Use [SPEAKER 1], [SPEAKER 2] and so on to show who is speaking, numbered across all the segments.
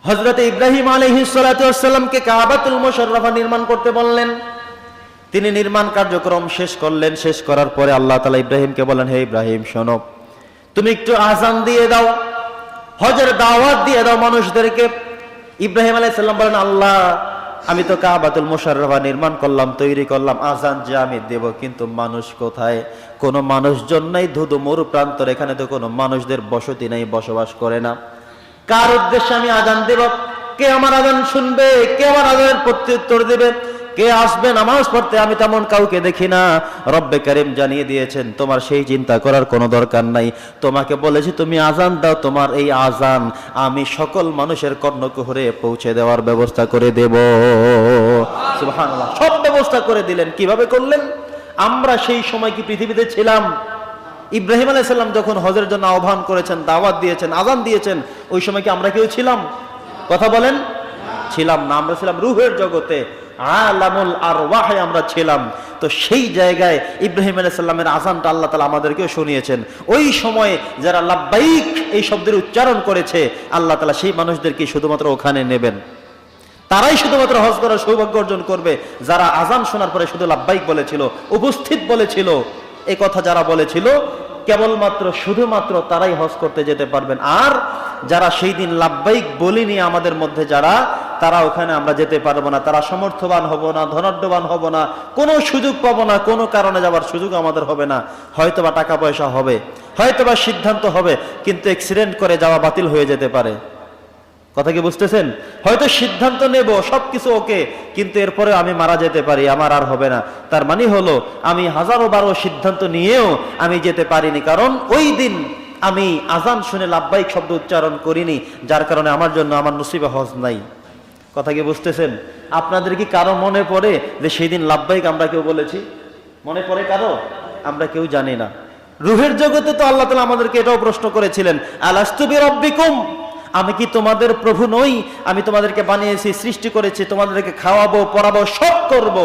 [SPEAKER 1] হযরত ইব্রাহিম আলাইহিস সালাতু ওয়াস সালামকে কাবাতুল মুশাররফা নির্মাণ করতে বললেন। তিনি নির্মাণ কার্যক্রম শেষ করলেন। শেষ করার পরে আল্লাহ তাআলা ইব্রাহিমকে বলেন, হে ইব্রাহিম শোনো, তুমি একটু আযান দিয়ে দাও, হজের দাওয়াত দিয়ে দাও মানুষদেরকে। ইব্রাহিম আলাইহিস সালাম বলেন, আল্লাহ আমি তো কাবাতুল মুশাররফা নির্মাণ করলাম, তৈরি করলাম, আযান যে আমি দেব, কিন্তু মানুষ কোথায়? কোনো মানুষজন নাই, ধুধু মরু প্রান্তর, এখানে তো কোনো মানুষদের বসতি নাই, বসবাস করে না। কার উদ্দেশ্যে আমি আযান দেব? কে আমার আযান শুনবে? কে আমার আযানের প্রত্যুত্তর দেবে? কে আসবে নামাজ পড়তে? আমি তেমন কাউকে দেখি না। রব্বে কারীম জানিয়ে দিয়েছেন, তোমার সেই চিন্তা করার কোনো দরকার নাই। তোমাকে বলেছি তুমি আযান দাও, তোমার এই আযান আমি সকল মানুষের কর্ণকুহরে পৌঁছে দেওয়ার ব্যবস্থা করে দেব। সুবহানাল্লাহ। সব ব্যবস্থা করে দিলেন। কিভাবে করলেন? আমরা সেই সময় কি পৃথিবীতে ছিলাম? ইব্রাহিম আলাইহিস সালাম যখন হজের জন্য আহ্বান করেছেন, দাওয়াত দিয়েছেন, আযান দিয়েছেন, ওই সময় কি আমরা কেউ ছিলাম? কথা বলেন, ছিলাম না। আমরা ছিলাম রূহের জগতে, আলামুল আরওয়াহে আমরা ছিলাম। তো সেই জায়গায় ইব্রাহিম আলাইহিস সালামের আযানটা আল্লাহ তাআলা আমাদেরকেও শুনিয়েছেন। ওই সময় যারা লাব্বাইক এই শব্দের উচ্চারণ করেছে, আল্লাহ তাআলা সেই মানুষদেরকে শুধুমাত্র ওখানে নেবেন। তারাই শুধুমাত্র হজ করার সৌভাগ্য অর্জন করবে যারা আযান শোনার পরে শুধু লাব্বাইক বলেছিল, উপস্থিত বলেছিল। এই কথা যারা বলেছিল কেবলমাত্র শুধুমাত্র তারাই হজ করতে যেতে পারবেন। আর যারা সেই দিন লাব্বাইক বলিনি আমাদের মধ্যে যারা, তারা ওখানে আমরা যেতে পারবো না। তারা সমর্থবান হব না, ধনাঢ্যবান হব না, কোনো সুযোগ পাবো না, কোনো কারণে যাওয়ার সুযোগ আমাদের হবে না। হয়তোবা টাকা পয়সা হবে, হয়তোবা সিদ্ধান্ত হবে, কিন্তু অ্যাক্সিডেন্ট করে যাওয়া বাতিল হয়ে যেতে পারে। কথা কি বুঝতেছেন? হয়তো সিদ্ধান্ত নেব, সবকিছু ওকে, কিন্তু এরপরে আমি মারা যেতে পারি, আমার আর হবে না। তার মানে হলো আমি হাজারো বারো সিদ্ধান্ত নিয়েও আমি যেতে পারিনি, কারণ ওই দিন আমি আযান শুনে লাব্বাইক শব্দ উচ্চারণ করিনি, যার কারণে আমার জন্য আমার নসিবে হজ নাই। কথা কি বুঝতেছেন? আপনাদের কি কারো মনে পড়ে যে সেই দিন লাব্বাইক আমরা কেউ বলেছি? মনে পড়ে কারো? আমরা কেউ জানি না। রূহের জগতে তো আল্লাহ তাআলা আমাদেরকে এটাও প্রশ্ন করেছিলেন, আলাস্তু বিরাব্বিকুম, আমি কি তোমাদের প্রভু নই? আমি তোমাদেরকে বানিয়েছি, সৃষ্টি করেছি, তোমাদেরকে খাওয়াবো, পড়াবো, সব করব।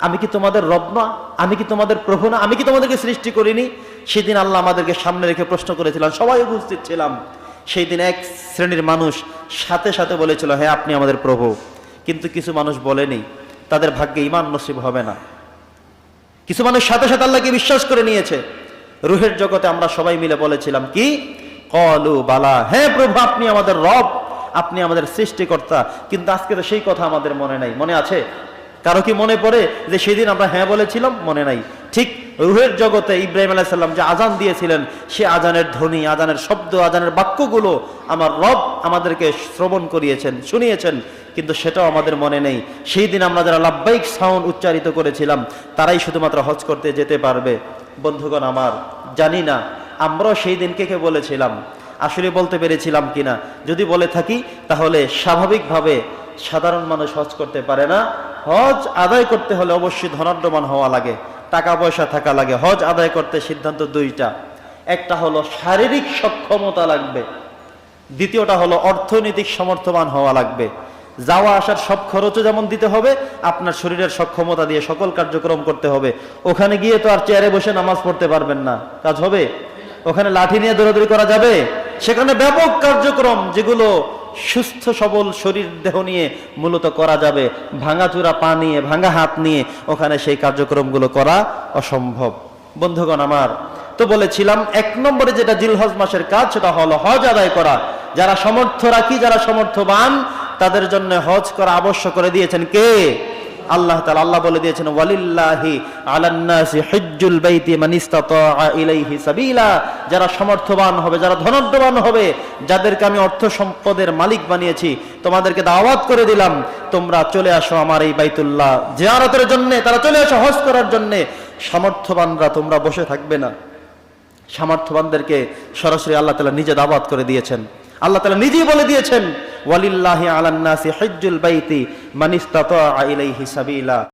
[SPEAKER 1] আমি কি তোমাদের রব না? আমি কি তোমাদের প্রভু না? আমি কি তোমাদেরকে সৃষ্টি করিনি? সেদিন আল্লাহ আমাদেরকে সামনে রেখে প্রশ্ন করেছিলেন, সবাই উপস্থিত ছিলাম। সেই দিন এক শ্রেণীর মানুষ সাথে সাথে বলেছিল, হ্যাঁ আপনি আমাদের প্রভু। কিন্তু কিছু মানুষ বলেনি, তাদের ভাগ্যে ঈমান নসিব হবে না। কিছু মানুষ সাথে সাথে আল্লাহকে বিশ্বাস করে নিয়েছে। রূহের জগতে আমরা সবাই মিলে বলেছিলাম কি? ক্বালু বালা, হ্যাঁ প্রভু আপনি আমাদের রব, আপনি আমাদের সৃষ্টিকর্তা। কিন্তু আজকে তো সেই কথা আমাদের মনে নাই। মনে আছে? কারো কি মনে পড়ে যে সেদিন আমরা হ্যাঁ বলেছিলাম? মনে নাই। ঠিক রূহের জগতে ইব্রাহিম আলাইহিস সালাম যে আযান দিয়েছিলেন, সে আযানের ধ্বনি, আযানের শব্দ, আযানের বাক্যগুলো আমার রব আমাদেরকে শ্রবণ করিয়েছেন, শুনিয়েছেন, কিন্তু সেটাও আমাদের মনে নেই। সেই দিন আমরা যারা লাব্বাইক সাউন্ড উচ্চারিত করেছিলাম, তারাই শুধুমাত্র হজ করতে যেতে পারবে। বন্ধুগণ আমার, জানি না আমরাও সেই দিনকে কে বলেছিলাম, আসলে বলতে পেরেছিলাম কিনা। যদি বলে থাকি তাহলে স্বাভাবিকভাবে সাধারণ মানুষ হজ করতে পারে না। হজ আদায় করতে হলে অবশ্যই ধনাঢ্যবান হওয়া লাগে, টাকা পয়সা থাকা লাগে। হজ আদায় করতে সিদ্ধান্ত দুইটা, একটা হলো শারীরিক সক্ষমতা লাগবে, দ্বিতীয়টা হলো অর্থনৈতিক সমর্থবান হওয়া লাগবে। যাওয়া আসার সব খরচও যেমন দিতে হবে, আপনার শরীরের সক্ষমতা দিয়ে সকল কার্যক্রম করতে হবে। ওখানে গিয়ে তো আর চেয়ারে বসে নামাজ পড়তে পারবেন না, কাজ হবে? ওখানে লাঠি নিয়ে দৌড়াদৌড়ি করা যাবে? সেখানে ব্যাপক কার্যক্রম যেগুলো সুস্থ সবল শরীর দেহ নিয়ে মূলত করা যাবে, ভাঙাচুরা পা নিয়ে, ভাঙা হাত নিয়ে ওখানে সেই কার্যক্রমগুলো করা অসম্ভব। বন্ধুগণ আমার, তো বলেছিলাম এক নম্বরে যেটা জিলহজ মাসের কাজ, সেটা হলো হজ আদায় করা। যারা সামর্থ্য রাখি, যারা সামর্থ্যবান, তাদের জন্য হজ করা আবশ্যক করে দিয়েছেন কে? আল্লাহ তাআলা। আল্লাহ বলে দিয়েছেন, ওয়ালিল্লাহি আলান নাসি হিজ্জুল বাইতি মান ইসতাতা ইলাইহি সাবিলা। যারা সামর্থ্যবান হবে, যারা ধনাঢ্যবান হবে, যাদেরকে আমি অর্থ সম্পদের মালিক বানিয়েছি, তোমাদেরকে দাওয়াত করে দিলাম, তোমরা চলে আসো আমার এই বাইতুল্লাহ জিয়ারতের জন্য। তারা চলে আসো হজ করার জন্য। সামর্থ্যবানরা তোমরা বসে থাকবে না। সামর্থ্যবানদেরকে সরাসরি আল্লাহ তাআলা নিজে দাওয়াত করে দিয়েছেন। আল্লাহ তাআলা নিজেই বলে দিয়েছেন, ওয়ালিল্লাহি আলান নাসি হিজ্জুল বাইতি মান ইসতাতা ইলাইহি সাবিলা।